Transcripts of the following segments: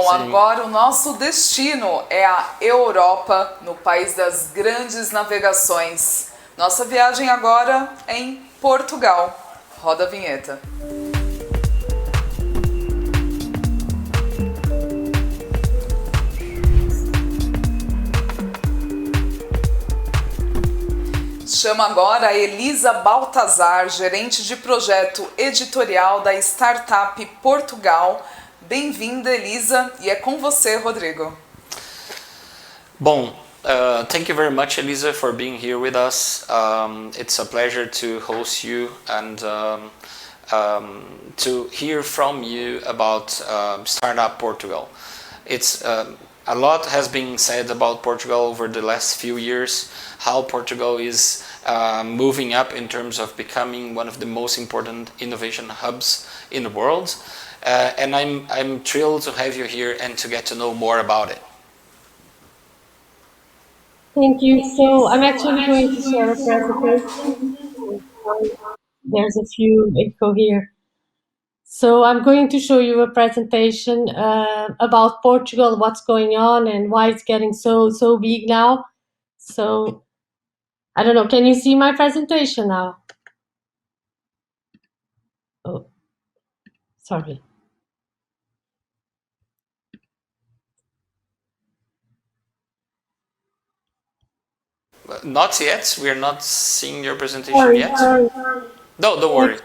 Bom, agora o nosso destino é a Europa, no país das grandes navegações. Nossa viagem agora é em Portugal. Roda a vinheta. Chama agora a Elisa Baltazar, gerente de projeto editorial da startup Portugal. Bem-vinda, Elisa, e é com você, Rodrigo. Bom, thank you very much, Elisa, for being here with us. It's a pleasure to host you and to hear from you about Startup Portugal. It's a lot has been said about Portugal over the last few years, how Portugal is moving up in terms of becoming one of the most important innovation hubs in the world. And I'm thrilled to have you here and to get to know more about it. Thank you. So I'm actually going to share a presentation. There's a few echo here. So I'm going to show you a presentation about Portugal, what's going on and why it's getting so big now. So I don't know, can you see my presentation now? Oh, sorry. Not yet. We're not seeing your presentation yet. No, don't worry.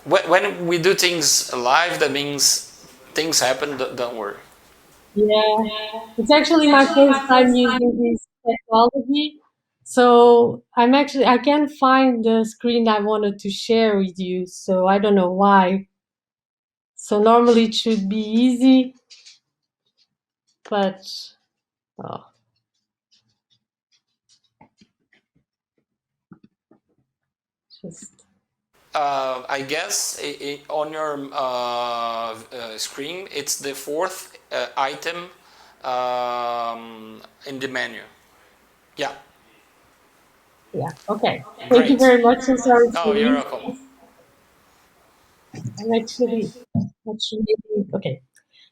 When we do things live, that means things happen. Don't worry. Yeah, it's actually my first time using this technology. So I can't find the screen I wanted to share with you. So I don't know why. So normally it should be easy, but oh. I guess on your screen, it's the fourth item in the menu. Yeah. Yeah, okay. Thank you very much. I'm sorry. Oh, you're welcome. I'm actually, okay.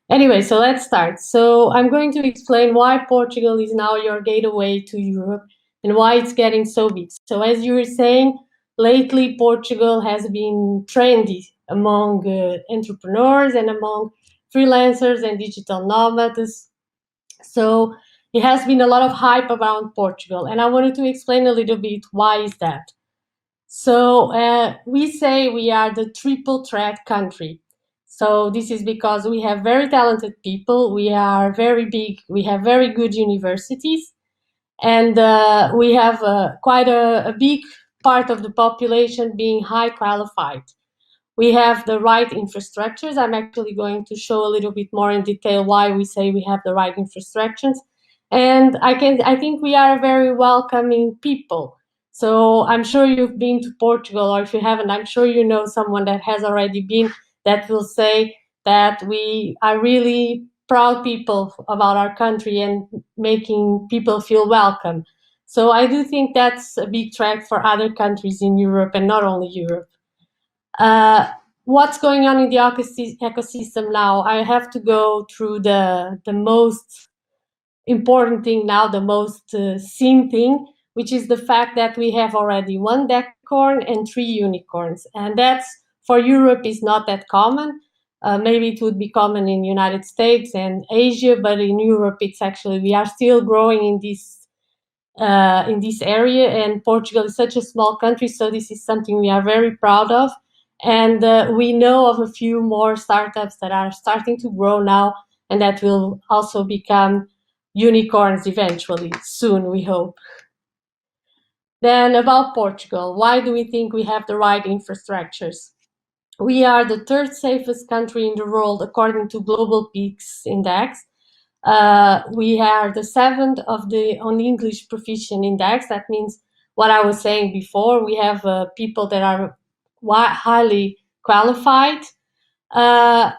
Anyway, so let's start. So I'm going to explain why Portugal is now your gateway to Europe and why it's getting so big. So as you were saying, lately Portugal has been trendy among entrepreneurs and among freelancers and digital nomads. So it has been a lot of hype around Portugal, and I wanted to explain a little bit why is that. So we say we are the triple threat country. So this is because we have very talented people, we are very big, we have very good universities, and we have quite a big part of the population being high qualified. We have the right infrastructures. I'm actually going to show a little bit more in detail why we say we have the right infrastructures. And I think we are a very welcoming people. So I'm sure you've been to Portugal, or if you haven't, I'm sure you know someone that has already been that will say that we are really proud people about our country and making people feel welcome. So I do think that's a big track for other countries in Europe and not only Europe. What's going on in the ecosystem now? I have to go through the most important thing now, the most seen thing, which is the fact that we have already one decacorn and 3 unicorns, and that's for Europe is not that common. Maybe it would be common in United States and Asia, but in Europe, it's actually we are still growing in this area, and Portugal is such a small country, so this is something we are very proud of. And we know of a few more startups that are starting to grow now, and that will also become unicorns eventually, soon, we hope. Then about Portugal, why do we think we have the right infrastructures? We are the third safest country in the world according to Global Peaks Index. We are the seventh on the English Proficient Index. That means what I was saying before. We have people that are highly qualified.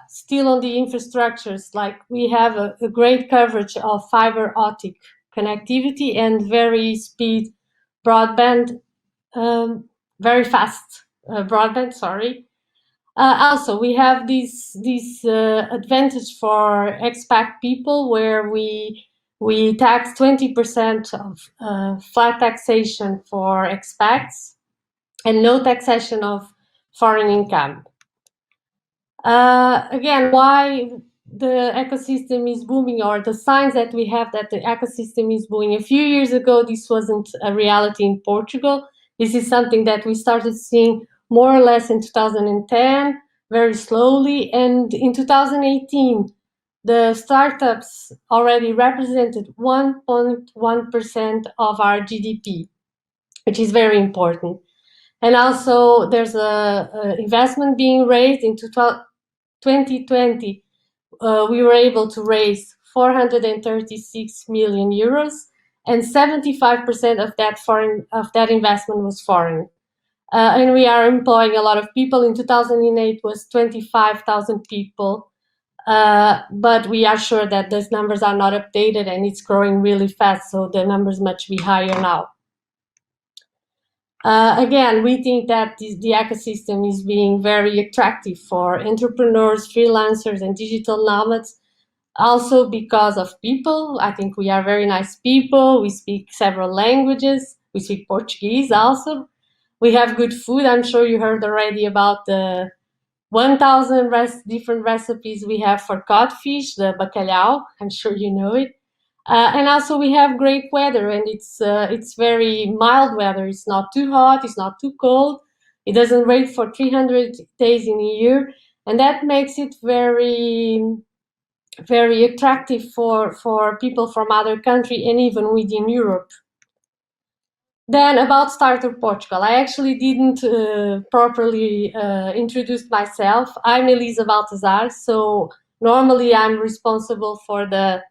Still on the infrastructures, like we have a great coverage of fiber optic connectivity and very speed broadband, very fast broadband, sorry. Also, we have this advantage for expat people where we tax 20% of flat taxation for expats and no taxation of foreign income. Again, why the ecosystem is booming, or the signs that we have that the ecosystem is booming. A few years ago, this wasn't a reality in Portugal. This is something that we started seeing more or less in 2010, very slowly. And in 2018, the startups already represented 1.1% of our GDP, which is very important. And also, there's a investment being raised in 2020. We were able to raise 436 million euros, and 75% of that investment was foreign. And we are employing a lot of people. In 2008 was 25,000 people, but we are sure that those numbers are not updated, and it's growing really fast, so the numbers much be higher now. Again, we think that the ecosystem is being very attractive for entrepreneurs, freelancers, and digital nomads, also because of people. I think we are very nice people. We speak several languages. We speak Portuguese also. We have good food. I'm sure you heard already about the 1,000 different recipes we have for codfish, the bacalhau. I'm sure you know it. And also we have great weather, and it's very mild weather. It's not too hot, it's not too cold. It doesn't rain for 300 days in a year, and that makes it very, very attractive for people from other countries and even within Europe. Then about Startup Portugal, I actually didn't properly introduce myself. I'm Elisa Baltazar, so normally I'm responsible for the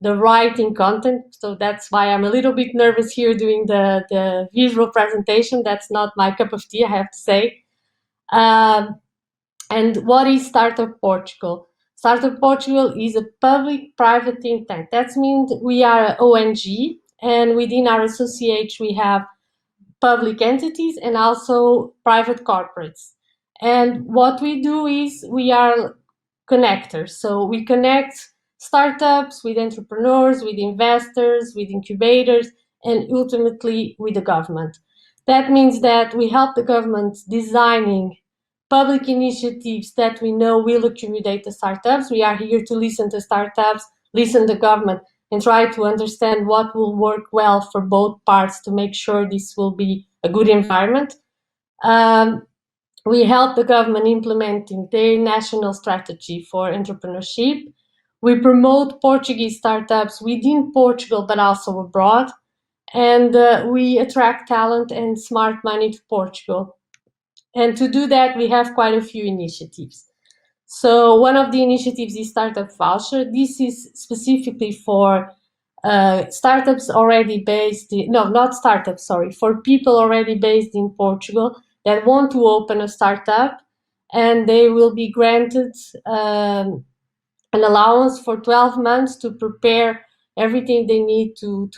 writing content, so that's why I'm a little bit nervous here doing the visual presentation. That's not my cup of tea, I have to say. And what is Startup Portugal? Startup Portugal is a public-private think tank. That means we are an ONG, and within our association we have public entities and also private corporates. And what we do is we are connectors. So we connect startups with entrepreneurs, with investors, with incubators, and ultimately with the government. That means that we help the government designing public initiatives that we know will accumulate the startups. We are here to listen to startups, listen to government, and try to understand what will work well for both parts to make sure this will be a good environment. We help the government implementing their national strategy for entrepreneurship. We promote Portuguese startups within Portugal, but also abroad. And we attract talent and smart money to Portugal. And to do that, we have quite a few initiatives. So one of the initiatives is Startup Voucher. This is specifically for startups already based in, no, not startups, sorry, for people already based in Portugal that want to open a startup, and they will be granted an allowance for 12 months to prepare everything they need to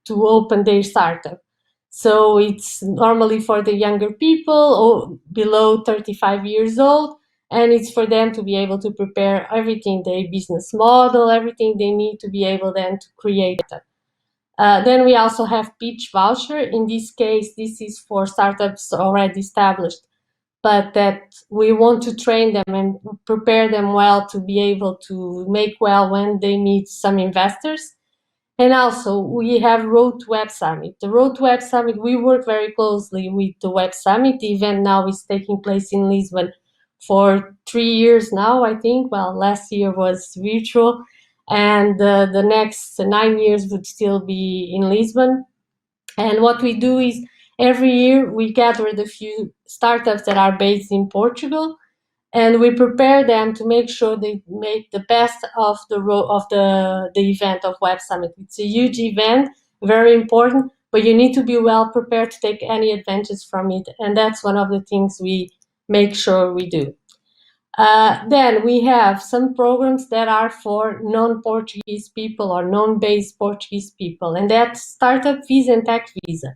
open their startup. So it's normally for the younger people or below 35 years old, and it's for them to be able to prepare everything, their business model, everything they need to be able then to create that. Then we also have Pitch Voucher. In this case, this is for startups already established, but that we want to train them and prepare them well to be able to make well when they meet some investors. And also, we have Road to Web Summit. The Road to Web Summit, we work very closely with the Web Summit. The event now is taking place in Lisbon for 3 years now, I think. Well, last year was virtual, and the next 9 years would still be in Lisbon. And what we do is every year we gather the few startups that are based in Portugal, and we prepare them to make sure they make the best of the event of Web Summit. It's a huge event, very important, but you need to be well prepared to take any advantage from it, and that's one of the things we make sure we do. Then we have some programs that are for non-Portuguese people or non-based Portuguese people, and that's Startup Visa and Tech Visa.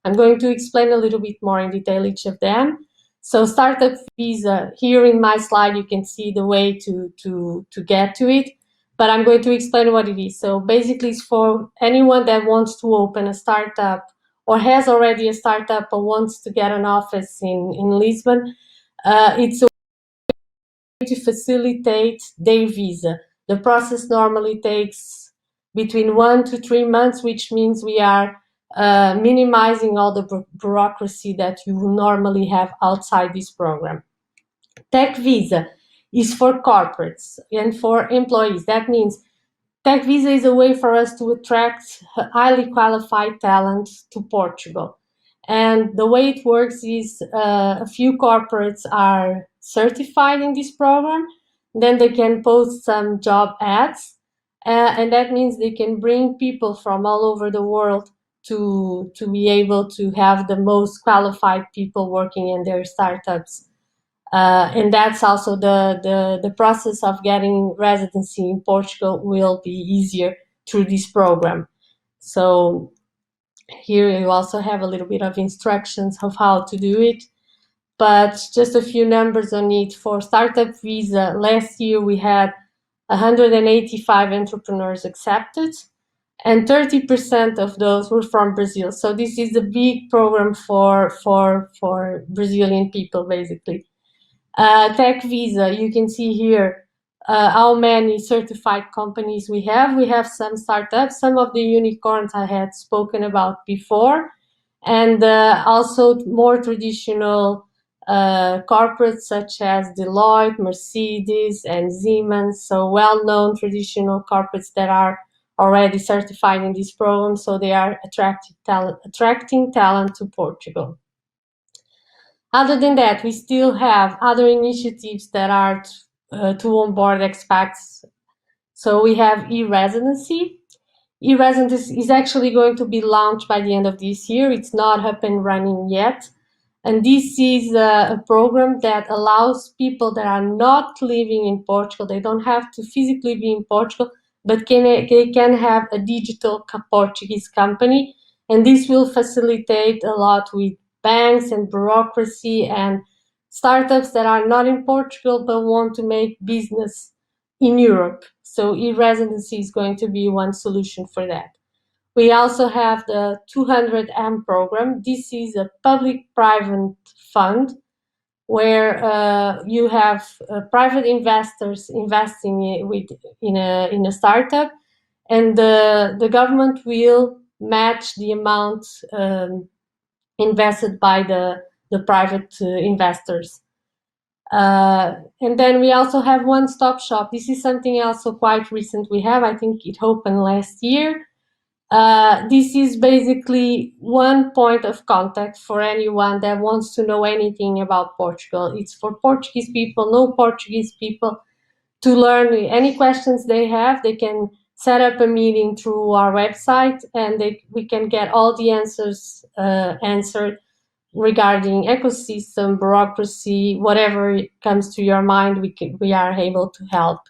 I'm going to explain a little bit more in detail each of them. So startup visa, here in my slide, you can see the way to get to it, but I'm going to explain what it is. So basically it's for anyone that wants to open a startup or has already a startup or wants to get an office in Lisbon. It's a way to facilitate their visa. The process normally takes between 1 to 3 months, which means we are minimizing all the bureaucracy that you will normally have outside this program. Tech visa is for corporates and for employees. That means tech visa is a way for us to attract highly qualified talent to Portugal. And the way it works is a few corporates are certified in this program. Then they can post some job ads. And that means they can bring people from all over the world to be able to have the most qualified people working in their startups. And that's also the process of getting residency in Portugal will be easier through this program. So here you also have a little bit of instructions of how to do it, but just a few numbers on it. For startup visa, last year we had 185 entrepreneurs accepted, and 30% of those were from Brazil. So this is a big program for Brazilian people, basically. Tech visa, you can see here how many certified companies we have. We have some startups, some of the unicorns I had spoken about before, and also more traditional corporates such as Deloitte, Mercedes, and Siemens. So well-known traditional corporates that are already certified in this program, so they are attracting talent to Portugal. Other than that, we still have other initiatives that are to onboard expats. So we have e-residency. E-residency is actually going to be launched by the end of this year. It's not up and running yet. And this is a program that allows people that are not living in Portugal, they don't have to physically be in Portugal, but they can have a digital Portuguese company. And this will facilitate a lot with banks and bureaucracy and startups that are not in Portugal but want to make business in Europe. So e-residency is going to be one solution for that. We also have the 200M program. This is a public-private fund where you have private investors investing in a startup, and the government will match the amount invested by the private investors. And then we also have one-stop shop. This is something also quite recent we have. I think it opened last year. This is basically one point of contact for anyone that wants to know anything about Portugal. It's for Portuguese people, no Portuguese people, to learn any questions they have. They can set up a meeting through our website, and we can get all the answers answered regarding ecosystem, bureaucracy, whatever comes to your mind, we are able to help.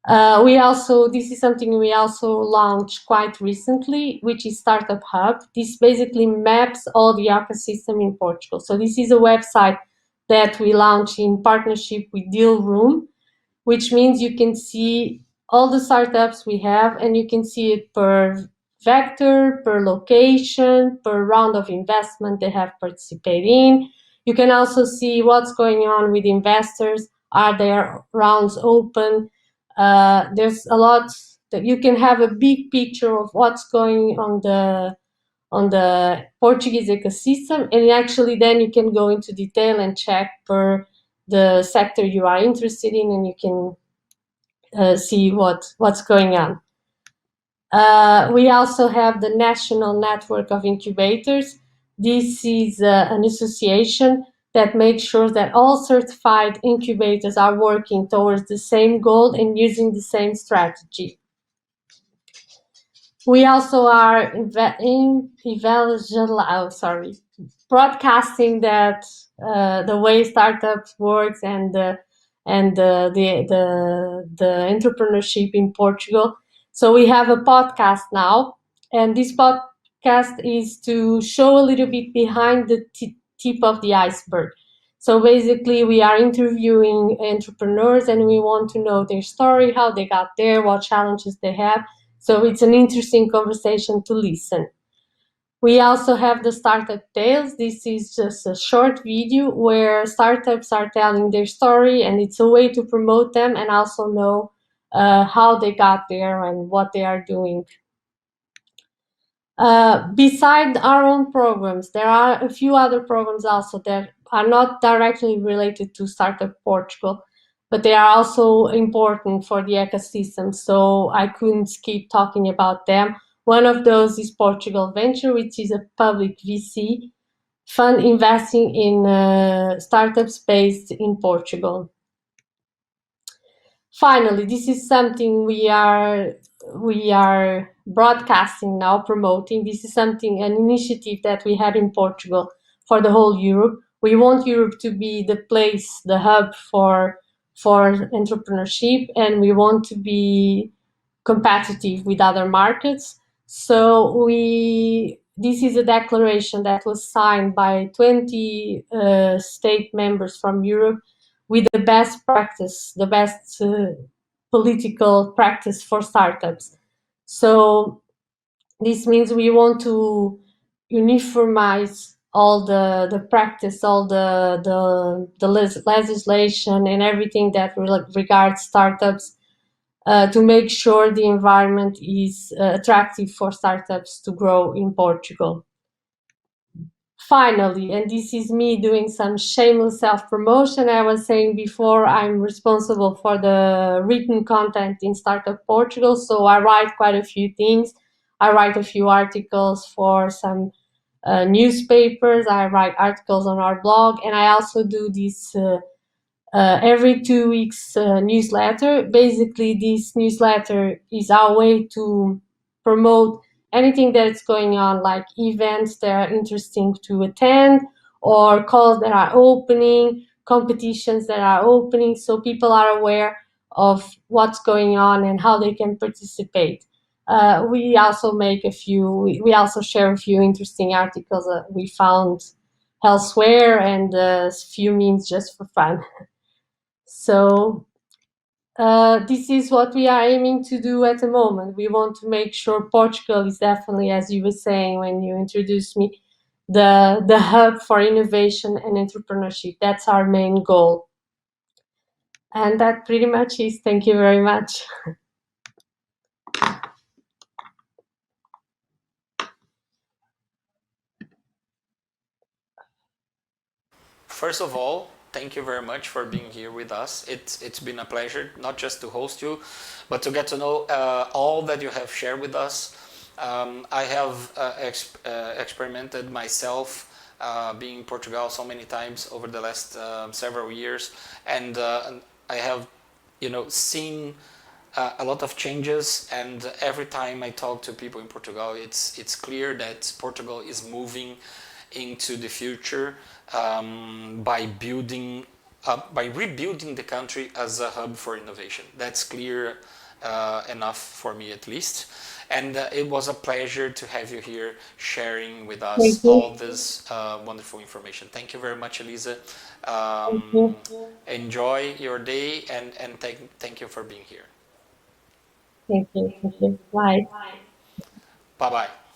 This is something we also launched quite recently, which is Startup Hub. This basically maps all the ecosystem in Portugal. So this is a website that we launched in partnership with Deal Room, which means you can see all the startups we have, and you can see it per vector, per location, per round of investment they have participated in. You can also see what's going on with investors. Are there rounds open? There's a lot that you can have a big picture of what's going on the Portuguese ecosystem, and actually then you can go into detail and check per the sector you are interested in, and you can see what's going on. We also have the National Network of Incubators. This is an association that makes sure that all certified incubators are working towards the same goal and using the same strategy. We also are broadcasting that the way startups works and the entrepreneurship in Portugal. So we have a podcast now, and this podcast is to show a little bit behind the tip of the iceberg. So basically, we are interviewing entrepreneurs and we want to know their story, how they got there, what challenges they have. So it's an interesting conversation to listen. We also have the Startup Tales. This is just a short video where startups are telling their story, and it's a way to promote them and also know how they got there and what they are doing. Beside our own programs, there are a few other programs also that are not directly related to Startup Portugal, but they are also important for the ecosystem, so I couldn't keep talking about them. One of those is Portugal Venture, which is a public VC fund investing in startups based in Portugal. Finally, this is something we are broadcasting now, promoting. This is an initiative that we had in Portugal for the whole Europe. We want Europe to be the place, the hub for entrepreneurship, and we want to be competitive with other markets. So this is a declaration that was signed by 20 state members from Europe with the best practice, the best political practice for startups. So this means we want to uniformize all the practice, all the legislation and everything that regards startups to make sure the environment is attractive for startups to grow in Portugal. Finally, and this is me doing some shameless self-promotion, I was saying before, I'm responsible for the written content in Startup Portugal, so I write quite a few things. I write a few articles for some newspapers, I write articles on our blog, and I also do this every 2 weeks newsletter. Basically, this newsletter is our way to promote anything that is going on, like events that are interesting to attend, or calls that are opening, competitions that are opening, so people are aware of what's going on and how they can participate. We also share a few interesting articles that we found elsewhere, and a few memes just for fun. So this is what we are aiming to do at the moment. We want to make sure Portugal is definitely, as you were saying when you introduced me, the hub for innovation and entrepreneurship. That's our main goal. And that pretty much is. Thank you very much. First of all, thank you very much for being here with us. It's been a pleasure not just to host you, but to get to know all that you have shared with us. I have experimented myself being in Portugal so many times over the last several years, and I have, seen a lot of changes. And every time I talk to people in Portugal, it's clear that Portugal is moving into the future by rebuilding the country as a hub for innovation. That's clear enough for me, at least. And it was a pleasure to have you here sharing with us all this wonderful information. Thank you very much, Elisa. Enjoy your day, and thank you for being here. Thank you. Bye. Bye-bye.